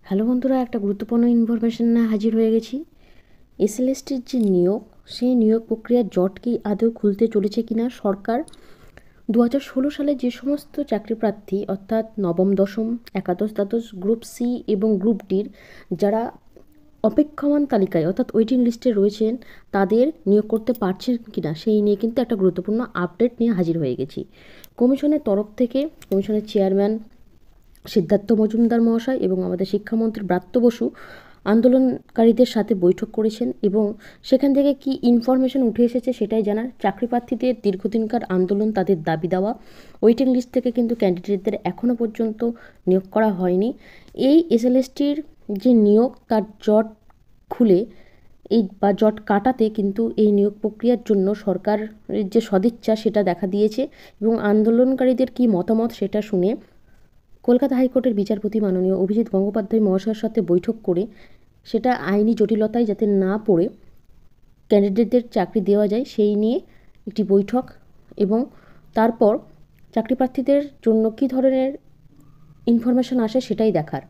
Hello বন্ধুরা, একটা গুরুত্বপূর্ণ ইনফরমেশন নিয়ে হাজির হয়ে গেছি। এসএলএসটির যে নিয়োগ, সেই নিয়োগ প্রক্রিয়ার জট কি আদৌ খুলতে চলেছে কিনা। সরকার 2016 সালে যে সমস্ত চাকরি প্রার্থী অর্থাৎ নবম, দশম, একাদশ, দ্বাদশ, গ্রুপ সি এবং গ্রুপ ডির যারা অপেক্ষমান তালিকায় অর্থাৎ ওয়েটিং লিস্টে রয়েছেন, তাদের নিয়োগ করতে পারছেন কিনা সেই নিয়ে কিন্তু একটা গুরুত্বপূর্ণ আপডেট নিয়ে হাজির হয়ে গেছি। কমিশনের তরফ থেকে কমিশনের চেয়ারম্যান সিদ্ধার্থ মজুমদার মহাশয় এবং আমাদের শিক্ষামন্ত্রী ব্রাত্য বসু আন্দোলনকারীদের সাথে বৈঠক করেছেন এবং সেখান থেকে কি ইনফরমেশন উঠে এসেছে সেটাই জানার। চাকরি প্রার্থীদের দীর্ঘদিনকার আন্দোলন, তাদের দাবি দেওয়া, ওয়েটিং লিস্ট থেকে কিন্তু ক্যান্ডিডেটদের এখনও পর্যন্ত নিয়োগ করা হয়নি। এই এসএলএসটির যে নিয়োগ, তার জট খুলে বা জট কাটাতে কিন্তু এই নিয়োগ প্রক্রিয়ার জন্য সরকারের যে সদিচ্ছা সেটা দেখা দিয়েছে এবং আন্দোলনকারীদের কি মতামত সেটা শুনে কলকাতা হাইকোর্টের বিচারপতি মাননীয় অভিজিৎ গঙ্গোপাধ্যায় মহাশয়ের সাথে বৈঠক করে সেটা আইনি জটিলতায় যাতে না পড়ে ক্যান্ডিডেটদের চাকরি দেওয়া যায় সেই নিয়ে একটি বৈঠক এবং তারপর চাকরি প্রার্থীদের জন্য কী ধরনের ইনফরমেশন আসে সেটাই দেখার।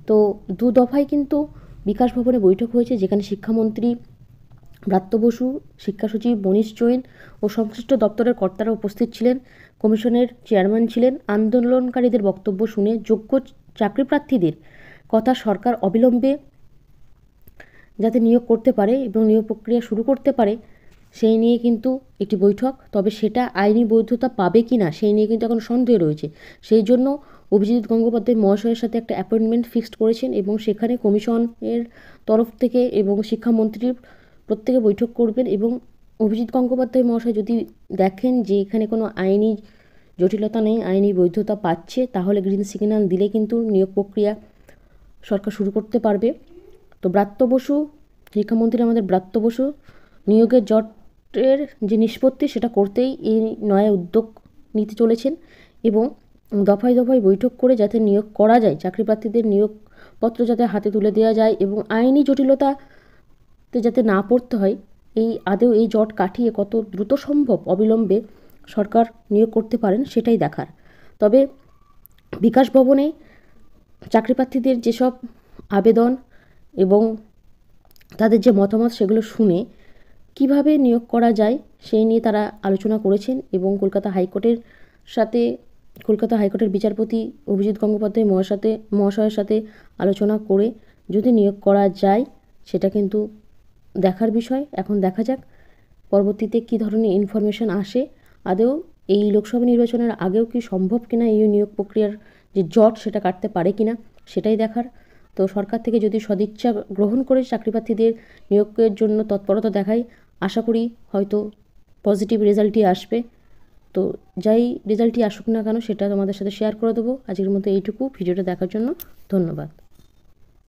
তো দু দফায় কিন্তু বিকাশ ভবনে বৈঠক হয়েছে, যেখানে শিক্ষামন্ত্রী ব্রাত্য বসু, শিক্ষা সচিব মনীষ জৈন ও সংশ্লিষ্ট দপ্তরের কর্তারা উপস্থিত ছিলেন। কমিশনের চেয়ারম্যান ছিলেন। আন্দোলনকারীদের বক্তব্য শুনে যোগ্য চাকরি প্রার্থীদের কথা সরকার অবিলম্বে যাতে নিয়োগ করতে পারে এবং নিয়োগ প্রক্রিয়া শুরু করতে পারে সেই নিয়ে কিন্তু একটি বৈঠক। তবে সেটা আইনি বৈধতা পাবে কি না সেই নিয়ে কিন্তু এখন সন্দেহ রয়েছে। সেই জন্য অভিজিৎ গঙ্গোপাধ্যায় মহাশয়ের সাথে একটা অ্যাপয়েন্টমেন্ট ফিক্সড করেছেন এবং সেখানে কমিশনের তরফ থেকে এবং শিক্ষামন্ত্রীর প্রত্যেকে বৈঠক করবেন এবং অভিজিৎ গঙ্গোপাধ্যায় মহাশয় যদি দেখেন যে এখানে কোনো আইনি জটিলতা নেই, আইনি বৈধতা পাচ্ছে, তাহলে গ্রিন সিগন্যাল দিলে কিন্তু নিয়োগ প্রক্রিয়া সরকার শুরু করতে পারবে। তো ব্রাত্য বসু, শিক্ষামন্ত্রী আমাদের ব্রাত্য বসু নিয়োগের জটের যে নিষ্পত্তি সেটা করতেই এই নয়া উদ্যোগ নিতে চলেছেন এবং দফায় দফায় বৈঠক করে যাতে নিয়োগ করা যায়, চাকরি প্রার্থীদের নিয়োগপত্র যাতে হাতে তুলে দেওয়া যায় এবং আইনি জটিলতাতে যাতে না পড়তে হয়, আদৌ এই জট কাটিয়ে কত দ্রুত সম্ভব অবিলম্বে সরকার নিয়োগ করতে পারেন সেটাই দেখার। তবে বিকাশ ভবনে চাকরি প্রার্থীদের যেসব আবেদন এবং তাদের যে মতামত সেগুলো শুনে কিভাবে নিয়োগ করা যায় সেই নিয়ে তারা আলোচনা করেছেন এবং কলকাতা হাইকোর্টের বিচারপতি অভিজিৎ গঙ্গোপাধ্যায় মহাশয়ের সাথে আলোচনা করে যদি নিয়োগ করা যায় সেটা কিন্তু দেখার বিষয়। এখন দেখা যাক পরবর্তীতে কী ধরনের ইনফরমেশন আসে, আদৌ এই লোকসভা নির্বাচনের আগেও কি সম্ভব কিনা এই নিয়োগ প্রক্রিয়ার যে জট সেটা কাটতে পারে কিনা সেটাই দেখার। তো সরকার থেকে যদি সদিচ্ছা গ্রহণ করে চাকরি প্রার্থীদের নিয়োগের জন্য তৎপরতা দেখায়, আশা করি হয়তো পজিটিভ রেজাল্টই আসবে। তো যাই রেজাল্টই আসুক না কেন সেটা তোমাদের সাথে শেয়ার করে দেবো। আজকের মতো এইটুকু। ভিডিওটা দেখার জন্য ধন্যবাদ।